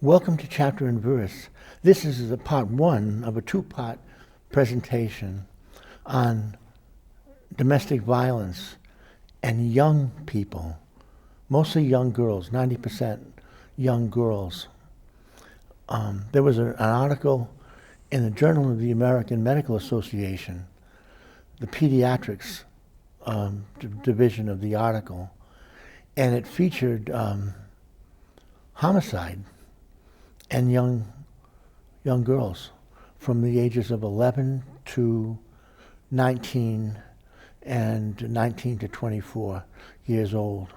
Welcome to Chapter and Verse. This is the part one of a two-part presentation on domestic violence and young people, mostly young girls, 90% young girls. There was an article in the Journal of the American Medical Association, the pediatrics division of the article, and it featured homicide and young girls from the ages of 11 to 19 and 19 to 24 years old.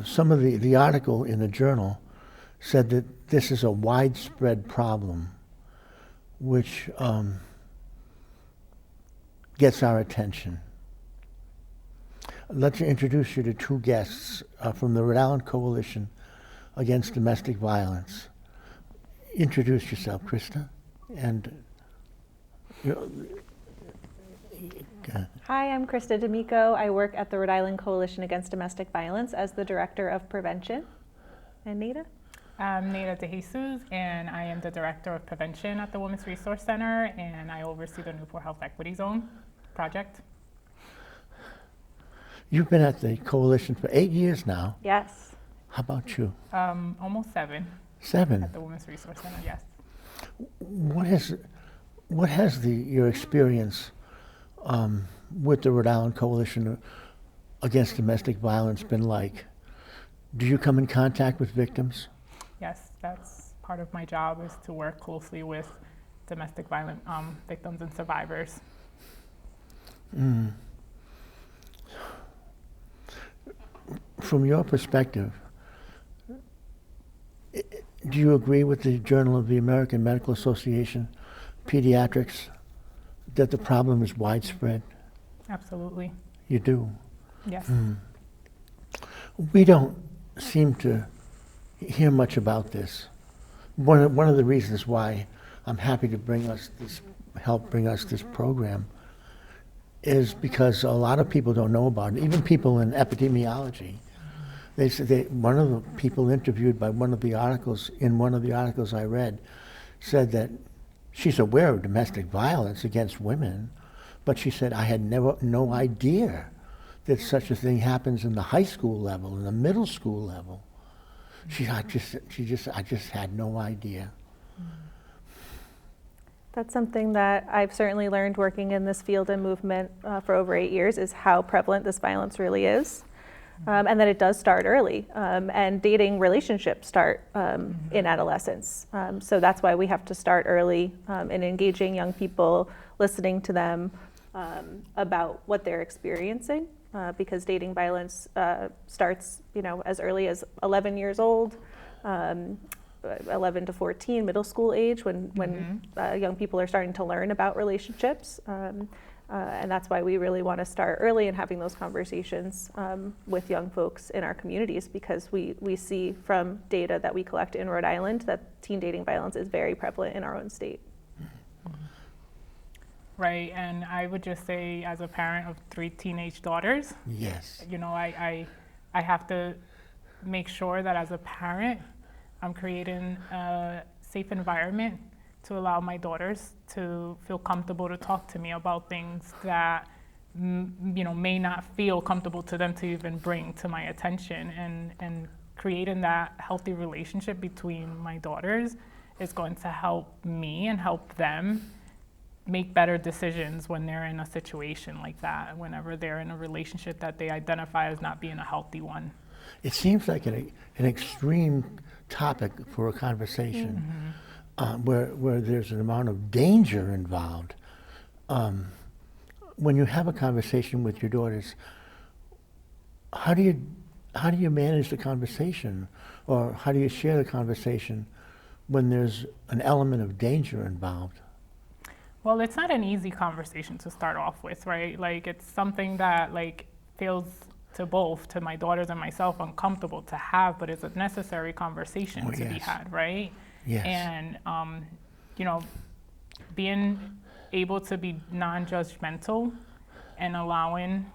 Some of the article in the journal said that this is a widespread problem which gets our attention. Let's introduce you to two guests from the Rhode Island Coalition Against Domestic Violence. Introduce yourself, Krista. And Hi, I'm Krista D'Amico. I work at the Rhode Island Coalition Against Domestic Violence as the Director of Prevention. And Neyda? I'm Neyda DeJesus, and I am the Director of Prevention at the Women's Resource Center, and I oversee the Newport Health Equity Zone project. You've been at the coalition for 8 years now. Yes. How about you? Almost 7. 7. At the Women's Resource Center, yes. What has your experience with the Rhode Island Coalition Against Domestic Violence been like? Do you come in contact with victims? Yes, that's part of my job, is to work closely with domestic violence victims and survivors. From your perspective, do you agree with the Journal of the American Medical Association, Pediatrics, that the problem is widespread? Absolutely. You do? Yes. We don't seem to hear much about this. One of the reasons why I'm happy to help bring us this program is because a lot of people don't know about it, even people in epidemiology. They said one of the people interviewed by one of the articles I read said that she's aware of domestic violence against women, but she said, I had no idea that such a thing happens in the high school level, in the middle school level. I just had no idea. That's something that I've certainly learned working in this field and movement for over 8 years, is how prevalent this violence really is. And that it does start early, and dating relationships start in adolescence. So that's why we have to start early in engaging young people, listening to them about what they're experiencing, because dating violence starts, as early as 11 years old, 11 to 14, middle school age, when young people are starting to learn about relationships. And that's why we really want to start early in having those conversations with young folks in our communities, because we see from data that we collect in Rhode Island that teen dating violence is very prevalent in our own state. Right, and I would just say, as a parent of 3 teenage daughters, Yes. I have to make sure that as a parent, I'm creating a safe environment to allow my daughters to feel comfortable to talk to me about things that may not feel comfortable to them to even bring to my attention, and creating that healthy relationship between my daughters is going to help me and help them make better decisions when they're in a situation like that, whenever they're in a relationship that they identify as not being a healthy one. It seems like an extreme topic for a conversation. Where there's an amount of danger involved. When you have a conversation with your daughters, how do you manage the conversation, or how do you share the conversation when there's an element of danger involved? Well, it's not an easy conversation to start off with, right? Like, it's something that feels to my daughters and myself uncomfortable to have, but it's a necessary conversation to be had, right? Yes. And, being able to be non-judgmental and allowing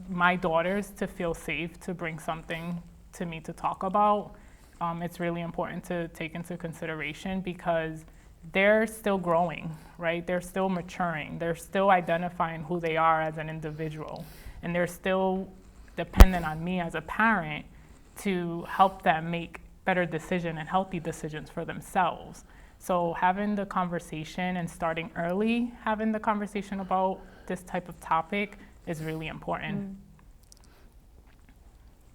my daughters to feel safe to bring something to me to talk about it's really important to take into consideration because they're still growing, right? They're still maturing. They're still identifying who they are as an individual. And they're still dependent on me as a parent to help them make better decisions and healthy decisions for themselves. So having the conversation and starting early, having the conversation about this type of topic is really important.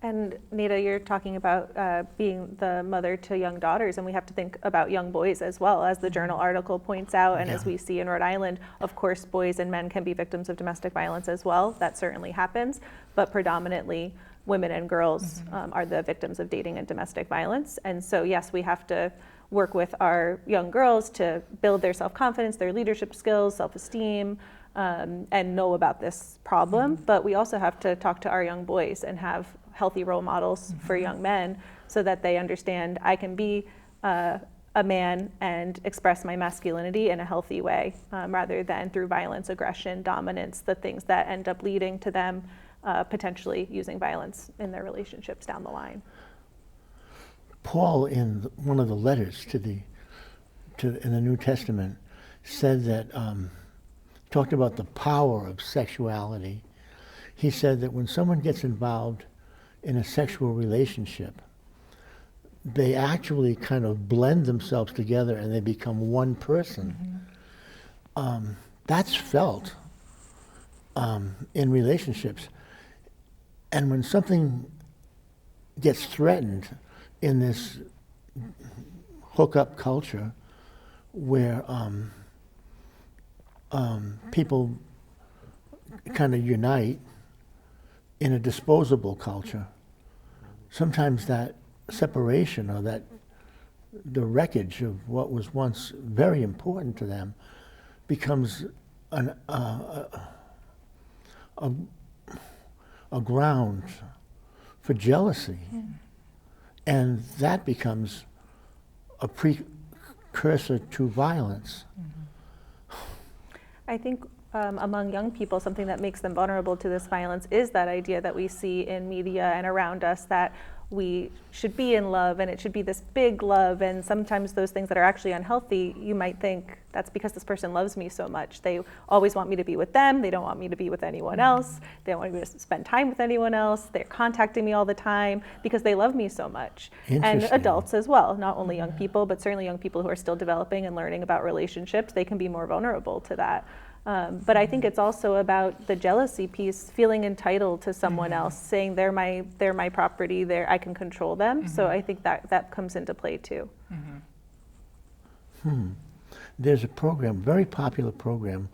And Neyda, you're talking about being the mother to young daughters, and we have to think about young boys as well, as the journal article points out, and as we see in Rhode Island. Of course, boys and men can be victims of domestic violence as well. That certainly happens, but predominantly women and girls are the victims of dating and domestic violence. And so, yes, we have to work with our young girls to build their self-confidence, their leadership skills, self-esteem, and know about this problem. But we also have to talk to our young boys and have healthy role models for young men so that they understand I can be a man and express my masculinity in a healthy way rather than through violence, aggression, dominance, the things that end up leading to them potentially using violence in their relationships down the line. Paul, in one of the letters in the New Testament, said that, talked about the power of sexuality. He said that when someone gets involved in a sexual relationship, they actually kind of blend themselves together and they become one person. That's felt in relationships. And when something gets threatened in this hookup culture where people kind of unite in a disposable culture, sometimes that separation or the wreckage of what was once very important to them becomes a ground for jealousy. And that becomes a precursor to violence. I think among young people, something that makes them vulnerable to this violence is that idea that we see in media and around us that we should be in love and it should be this big love, and sometimes those things that are actually unhealthy, you might think that's because this person loves me so much. They always want me to be with them. They don't want me to be with anyone else. They don't want me to spend time with anyone else. They're contacting me all the time because they love me so much. And adults as well, not only young people, but certainly young people who are still developing and learning about relationships, they can be more vulnerable to that. But I think it's also about the jealousy piece, feeling entitled to someone else, saying they're my property, I can control them. So I think that comes into play too. There's a program, very popular program,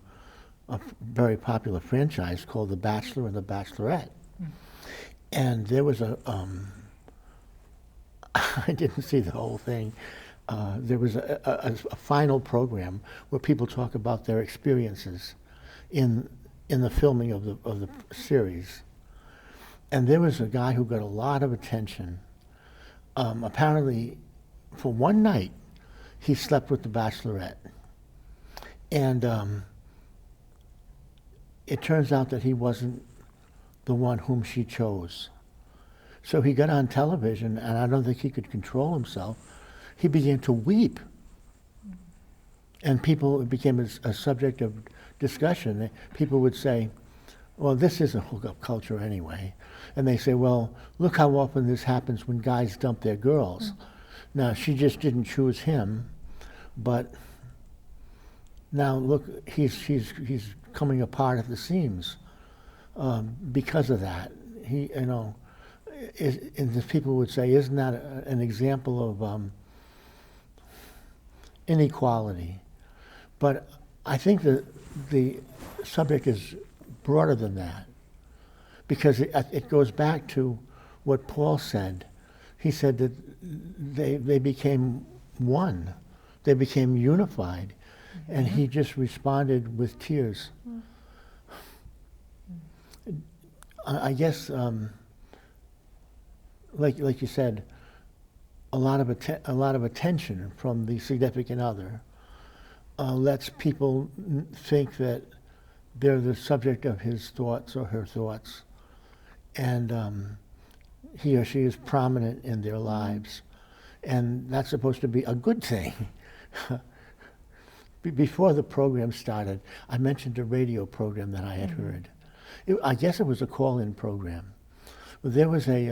a very popular franchise called The Bachelor and the Bachelorette. And there was I didn't see the whole thing. There was a final program where people talk about their experiences in the filming of the series, and there was a guy who got a lot of attention. Apparently, for one night, he slept with the Bachelorette, and it turns out that he wasn't the one whom she chose. So he got on television, and I don't think he could control himself. He began to weep. And it became a subject of discussion. People would say, well, this is a hookup culture anyway. And they say, well, look how often this happens when guys dump their girls. Now, she just didn't choose him, but now look, he's coming apart at the seams because of that. And the people would say, isn't that an example of inequality? But I think that the subject is broader than that, because it goes back to what Paul said. He said that they became one, they became unified, and he just responded with tears. I guess, like you said, a lot of attention from the significant other lets people think that they're the subject of his thoughts or her thoughts, and he or she is prominent in their lives. And that's supposed to be a good thing. Before the program started, I mentioned a radio program that I had heard. I guess it was a call-in program. There was a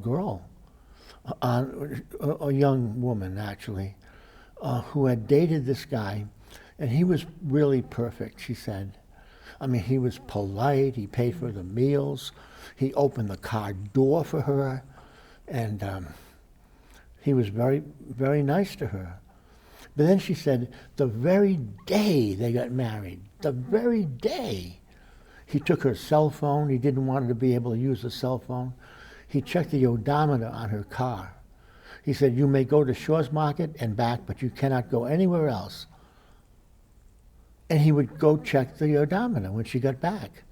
girl, a young woman actually, who had dated this guy, and he was really perfect, she said. I mean, he was polite, he paid for the meals, he opened the car door for her, and he was very, very nice to her. But then she said, the very day they got married, the very day, he took her cell phone. He didn't want her to be able to use the cell phone. He checked the odometer on her car. He said, you may go to Shaw's Market and back, but you cannot go anywhere else. And he would go check the odometer when she got back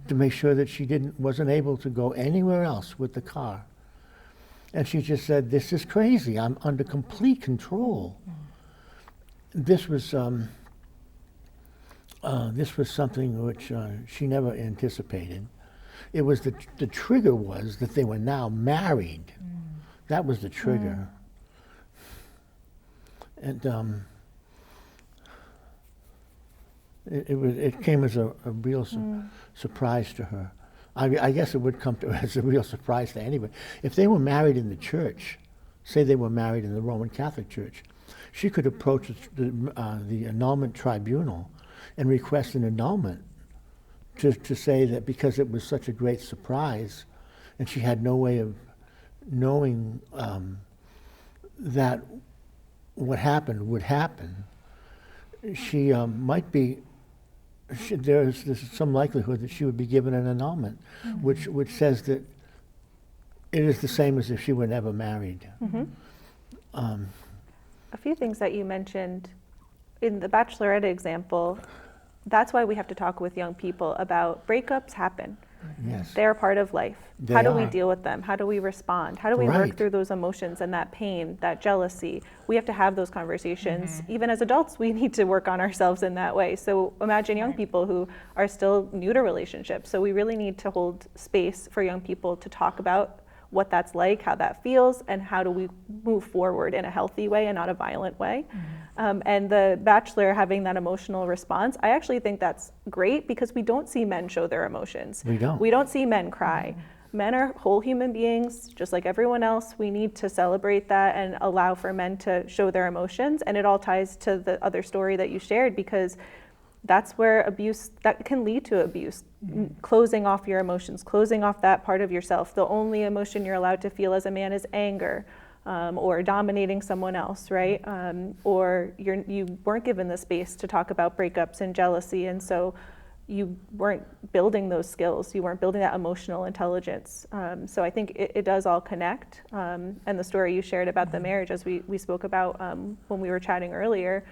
to make sure that she wasn't able to go anywhere else with the car. And she just said, this is crazy. I'm under complete control. This was something which she never anticipated. It was the trigger was that they were now married. That was the trigger. And it came as a real surprise to her. I guess it would come to her as a real surprise to anybody. If they were married in the church, say they were married in the Roman Catholic Church, she could approach the annulment tribunal and request an annulment to say that because it was such a great surprise and she had no way of knowing that what happened would happen, she might be, there's some likelihood that she would be given an annulment, which says that it is the same as if she were never married. A few things that you mentioned in the bachelorette example, that's why we have to talk with young people about breakups happen. Yes. They're part of life. They How do we are. deal with them? How do we respond? How do we work Right. through those emotions and that pain, that jealousy? We have to have those conversations. Even as adults, we need to work on ourselves in that way. So imagine young people who are still new to relationships. So we really need to hold space for young people to talk about what that's like, how that feels, and how do we move forward in a healthy way and not a violent way. And the bachelor having that emotional response, I actually think that's great because we don't see men show their emotions. We don't. We don't see men cry. Men are whole human beings, just like everyone else. We need to celebrate that and allow for men to show their emotions. And it all ties to the other story that you shared because that's where abuse, that can lead to abuse. Closing off your emotions, closing off that part of yourself. The only emotion you're allowed to feel as a man is anger, or dominating someone else, right? Or you weren't given the space to talk about breakups and jealousy, and so you weren't building those skills. You weren't building that emotional intelligence. So I think it does all connect. And the story you shared about the marriage, as we spoke about when we were chatting earlier,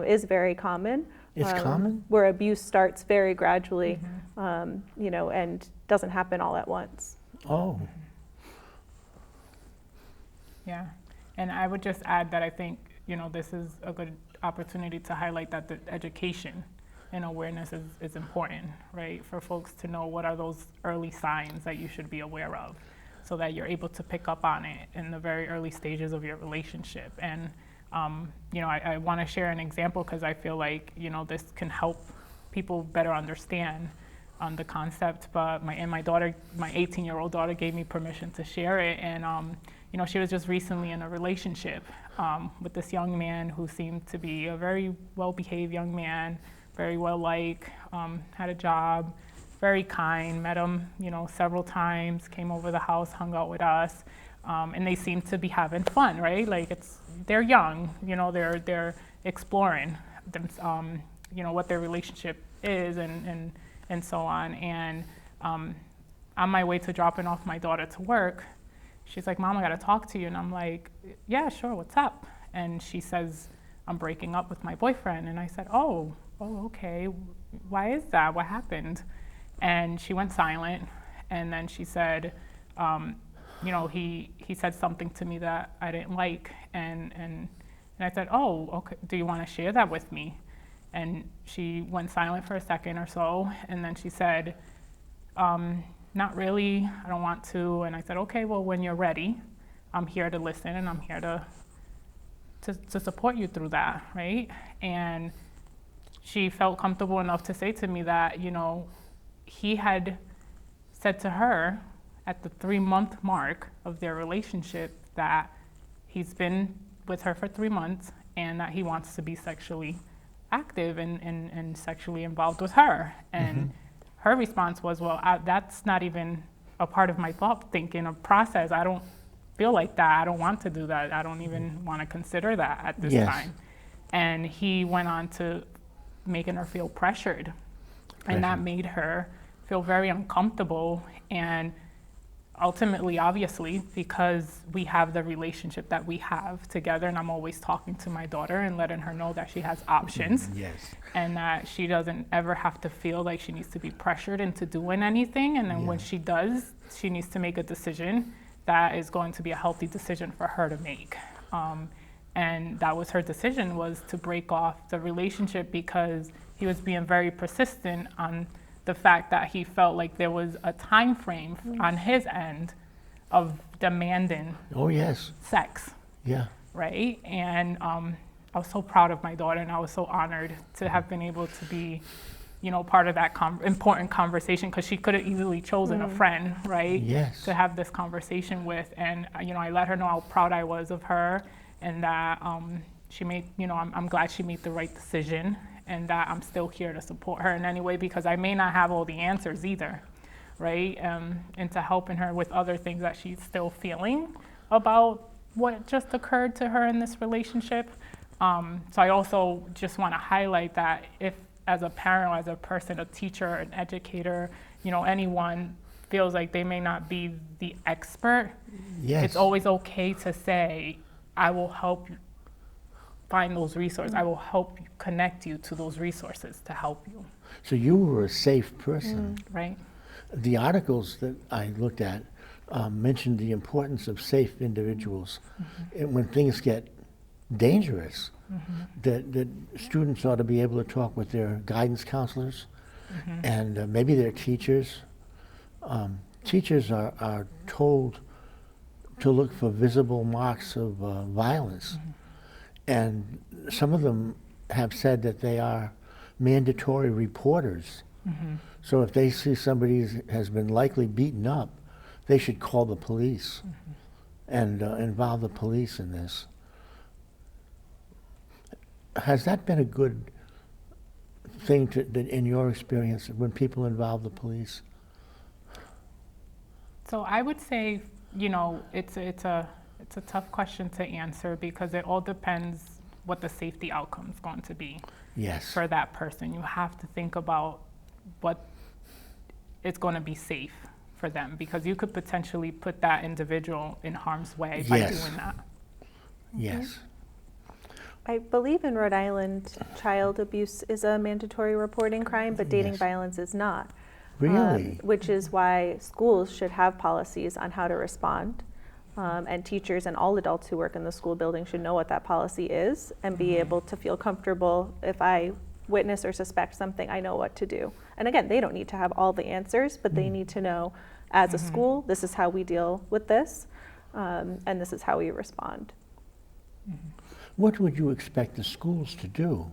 is very common. It's common? Where abuse starts very gradually, and doesn't happen all at once. Oh. Yeah, and I would just add that I think, this is a good opportunity to highlight that the education and awareness is important, right? For folks to know what are those early signs that you should be aware of so that you're able to pick up on it in the very early stages of your relationship. And, I want to share an example because I feel like, this can help people better understand the concept. But my 18-year-old daughter gave me permission to share it. And, she was just recently in a relationship with this young man who seemed to be a very well-behaved young man, very well-liked, had a job, very kind, met him, several times, came over the house, hung out with us, and they seemed to be having fun, right? Like they're young, they're exploring them, what their relationship is and so on. And on my way to dropping off my daughter to work, she's like, Mom, I gotta talk to you. And I'm like, yeah, sure, what's up? And she says, I'm breaking up with my boyfriend. And I said, oh, okay, why is that? What happened? And she went silent. And then she said, he said something to me that I didn't like. And I said, oh, okay, do you want to share that with me? And she went silent for a second or so. And then she said, not really, I don't want to. And I said, okay, well, when you're ready, I'm here to listen and I'm here to support you through that, right? And she felt comfortable enough to say to me that, you know, he had said to her at the 3-month mark of their relationship that he's been with her for 3 months and that he wants to be sexually active and sexually involved with her. And her response was, well, that's not even a part of my thought thinking or process. I don't feel like that. I don't want to do that. I don't even want to consider that at this time. And he went on to making her feel pressured. And that made her feel very uncomfortable. And ultimately, obviously, because we have the relationship that we have together, and I'm always talking to my daughter and letting her know that she has options. And that she doesn't ever have to feel like she needs to be pressured into doing anything. And then when she does, she needs to make a decision that is going to be a healthy decision for her to make. And that was her decision, was to break off the relationship because he was being very persistent on the fact that he felt like there was a time frame on his end of demanding sex. Right? And I was so proud of my daughter, and I was so honored to have been able to be, you know, part of that important conversation, because she could have easily chosen a friend, right? To have this conversation with. And, you know, I let her know how proud I was of her, and that she made, you know, I'm glad she made the right decision, and that I'm still here to support her in any way, because I may not have all the answers either, right? And to helping her with other things that she's still feeling about what just occurred to her in this relationship. So I also just want to highlight that if, as a parent, or as a person, a teacher, an educator, you know, anyone feels like they may not be the expert, it's always okay to say, I will help you find those resources. I will help you, connect you to those resources to help you. So you were a safe person. Right. The articles that I looked at mentioned the importance of safe individuals. And when things get dangerous, that students ought to be able to talk with their guidance counselors and maybe their teachers. Teachers are told to look for visible marks of violence. And some of them have said that they are mandatory reporters. So if they see somebody has been likely beaten up, they should call the police and involve the police in this. Has that been a good thing in your experience when people involve the police? So I would say, you know, it's a tough question to answer, because it all depends what the safety outcome is going to be for that person. You have to think about what it's going to be safe for them, because you could potentially put that individual in harm's way by doing that. I believe in Rhode Island, child abuse is a mandatory reporting crime, but dating violence is not. Really? Which is why schools should have policies on how to respond. And teachers and all adults who work in the school building should know what that policy is and be able to feel comfortable. If I witness or suspect something, I know what to do. And again, they don't need to have all the answers, but they need to know, as a school, this is how we deal with this, and this is how we respond. What would you expect the schools to do?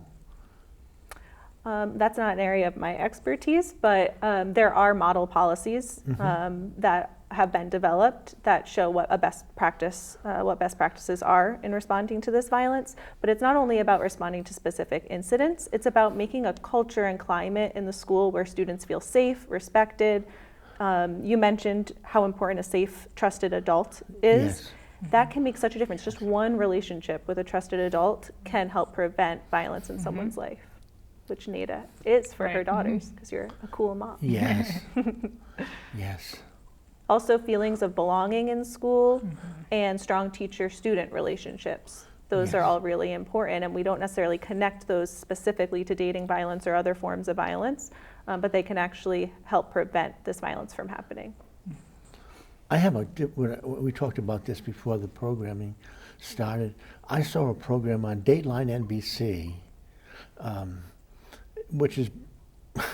That's not an area of my expertise, but there are model policies that have been developed that show what best practices are in responding to this violence. But it's not only about responding to specific incidents, it's about making a culture and climate in the school where students feel safe, respected. You mentioned how important a safe, trusted adult is. That can make such a difference. Just one relationship with a trusted adult can help prevent violence in someone's life, which Neyda is for her daughters, because you're a cool mom. Also, feelings of belonging in school and strong teacher-student relationships. Those are all really important, and we don't necessarily connect those specifically to dating violence or other forms of violence, but they can actually help prevent this violence from happening. I have we talked about this before the programming started. I saw a program on Dateline NBC, which is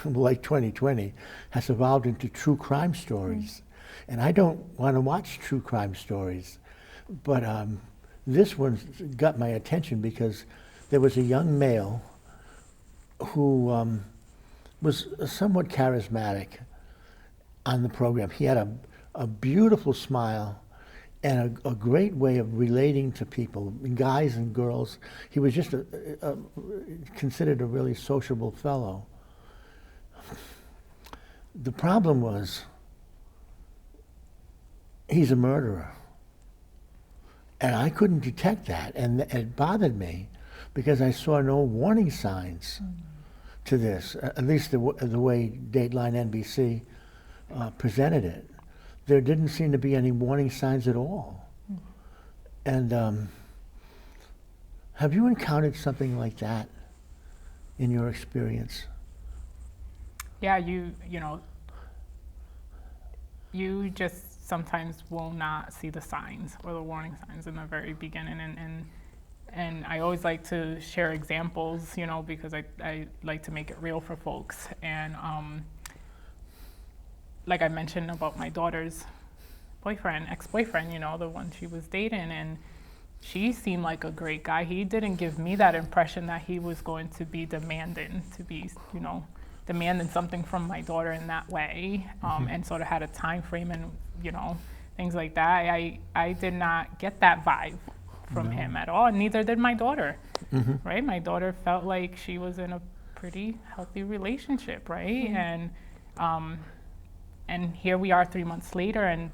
like 2020, has evolved into true crime stories. And I don't want to watch true crime stories, but this one got my attention because there was a young male who was somewhat charismatic on the program. He had a beautiful smile and a great way of relating to people, guys and girls. He was just considered a really sociable fellow. The problem was, he's a murderer. And I couldn't detect that, and it bothered me because I saw no warning signs to this, at least the way Dateline NBC presented it. There didn't seem to be any warning signs at all. And have you encountered something like that in your experience? Yeah, you know, you just sometimes will not see the signs or the warning signs in the very beginning, and I always like to share examples, you know, because I like to make it real for folks. And like I mentioned about my daughter's ex-boyfriend, you know, the one she was dating, and she seemed like a great guy. He didn't give me that impression that he was going to be demanding something from my daughter in that way, and sort of had a time frame and, you know, things like that. I did not get that vibe from him at all, and neither did my daughter, right? My daughter felt like she was in a pretty healthy relationship, right? And here we are 3 months later, and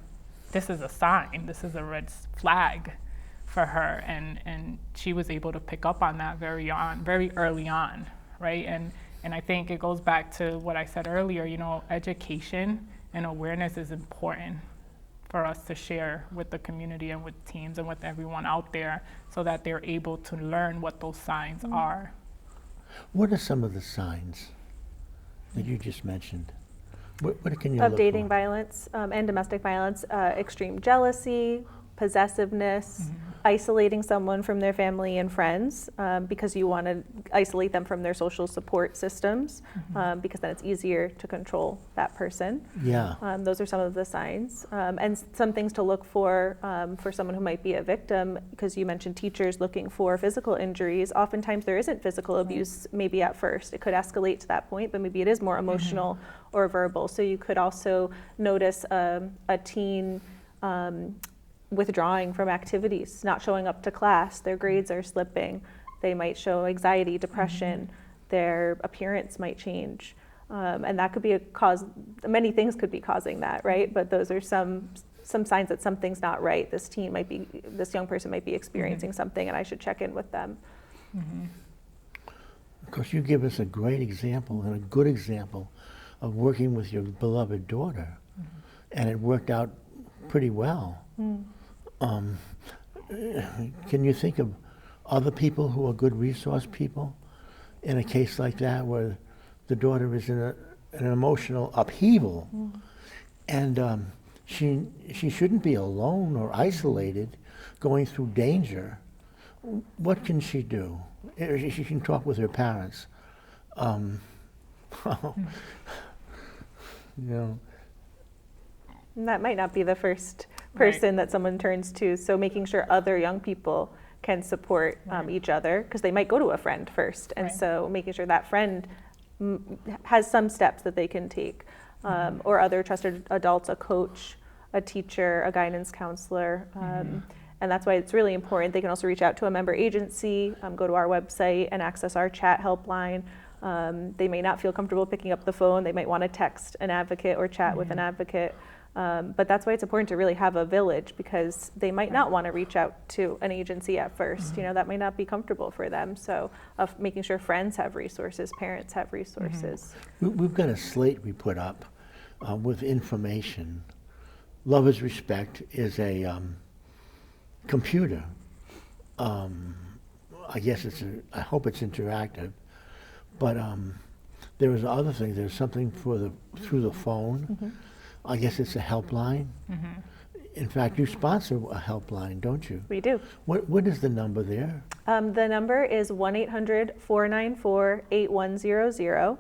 this is a sign, this is a red flag for her, and she was able to pick up on that very early on, right? And I think it goes back to what I said earlier, you know, education and awareness is important for us to share with the community and with teams and with everyone out there so that they're able to learn what those signs are. What are some of the signs that you just mentioned? What can you Of look dating for? violence and domestic violence, extreme jealousy, possessiveness, isolating someone from their family and friends because you want to isolate them from their social support systems because then it's easier to control that person. Yeah. Those are some of the signs. And some things to look for someone who might be a victim, because you mentioned teachers looking for physical injuries. Oftentimes there isn't physical abuse maybe at first. It could escalate to that point, but maybe it is more emotional or verbal. So you could also notice a teen withdrawing from activities, not showing up to class, their grades are slipping, they might show anxiety, depression, their appearance might change. And that could be a cause, many things could be causing that, right? But those are some signs that something's not right. This young person might be experiencing something, and I should check in with them. Of course, you give us a great example and a good example of working with your beloved daughter, and it worked out pretty well. Can you think of other people who are good resource people in a case like that, where the daughter is in an emotional upheaval, and she shouldn't be alone or isolated, going through danger? What can she do? She can talk with her parents. You know. And that might not be the first person that someone turns to, so making sure other young people can support each other, because they might go to a friend first, and so making sure that friend has some steps that they can take, or other trusted adults, a coach, a teacher, a guidance counselor, and that's why it's really important. They can also reach out to a member agency, go to our website and access our chat helpline. They may not feel comfortable picking up the phone. They might want to text an advocate or chat with an advocate. But that's why it's important to really have a village, because they might not want to reach out to an agency at first. You know, that might not be comfortable for them. So of making sure friends have resources, parents have resources. We've got a slate we put up with information. Love is Respect is a computer. I guess I hope it's interactive. But there was other things. There's something through the phone. I guess it's a helpline. In fact, you sponsor a helpline, don't you? We do. What is the number there? The number is 1-800-494-8100,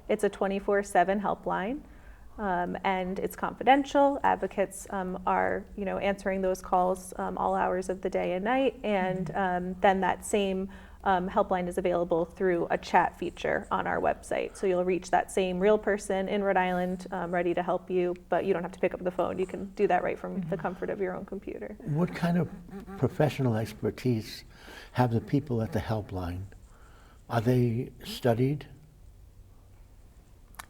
It's a 24/7 helpline, and it's confidential. Advocates are, answering those calls all hours of the day and night, and then that same helpline is available through a chat feature on our website. So you'll reach that same real person in Rhode Island ready to help you, but you don't have to pick up the phone. You can do that right from the comfort of your own computer. What kind of professional expertise have the people at the helpline? Are they studied?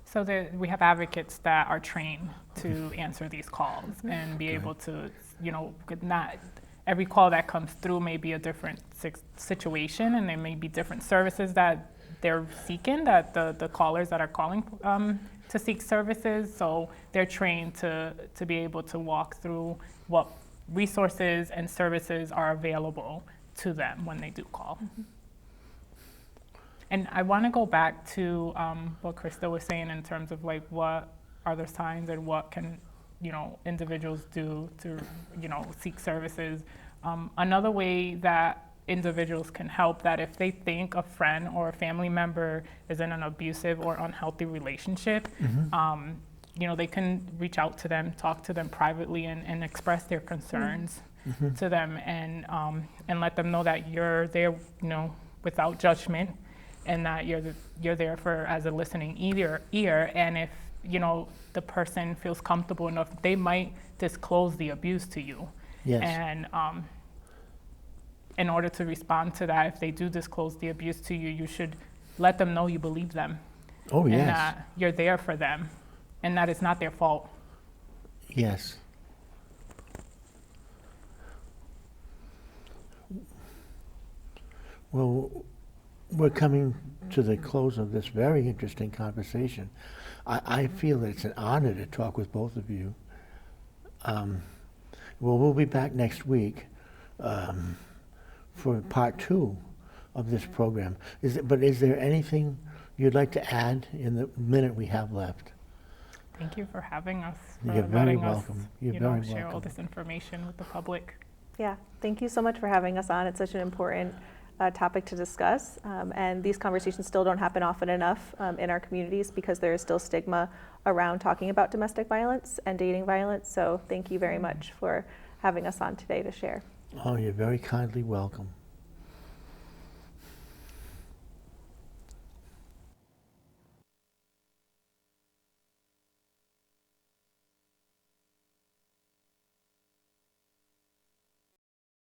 So we have advocates that are trained to answer these calls and be able to, not every call that comes through may be a different situation, and there may be different services that they're seeking, that the callers that are calling to seek services. So they're trained to be able to walk through what resources and services are available to them when they do call. And I want to go back to what Krista was saying in terms of like what are the signs and what can individuals do to seek services. Another way that individuals can help, that if they think a friend or a family member is in an abusive or unhealthy relationship, they can reach out to them, talk to them privately, and express their concerns to them, and let them know that you're there, without judgment, and that you're there as a listening ear. And if the person feels comfortable enough, they might disclose the abuse to you. Yes. And in order to respond to that, if they do disclose the abuse to you, you should let them know you believe them. Oh, yes. And that you're there for them, and that it's not their fault. Yes. Well, we're coming to the close of this very interesting conversation. I feel that it's an honor to talk with both of you. We'll be back next week for part 2 of this program. But is there anything you'd like to add in the minute we have left? Thank you for having us. For You're very letting welcome. us, You're very share all welcome. this information with the public. Yeah, thank you so much for having us on. It's such an important topic to discuss, and these conversations still don't happen often enough in our communities because there is still stigma around talking about domestic violence and dating violence. So thank you very much for having us on today to share. Oh, you're very kindly welcome.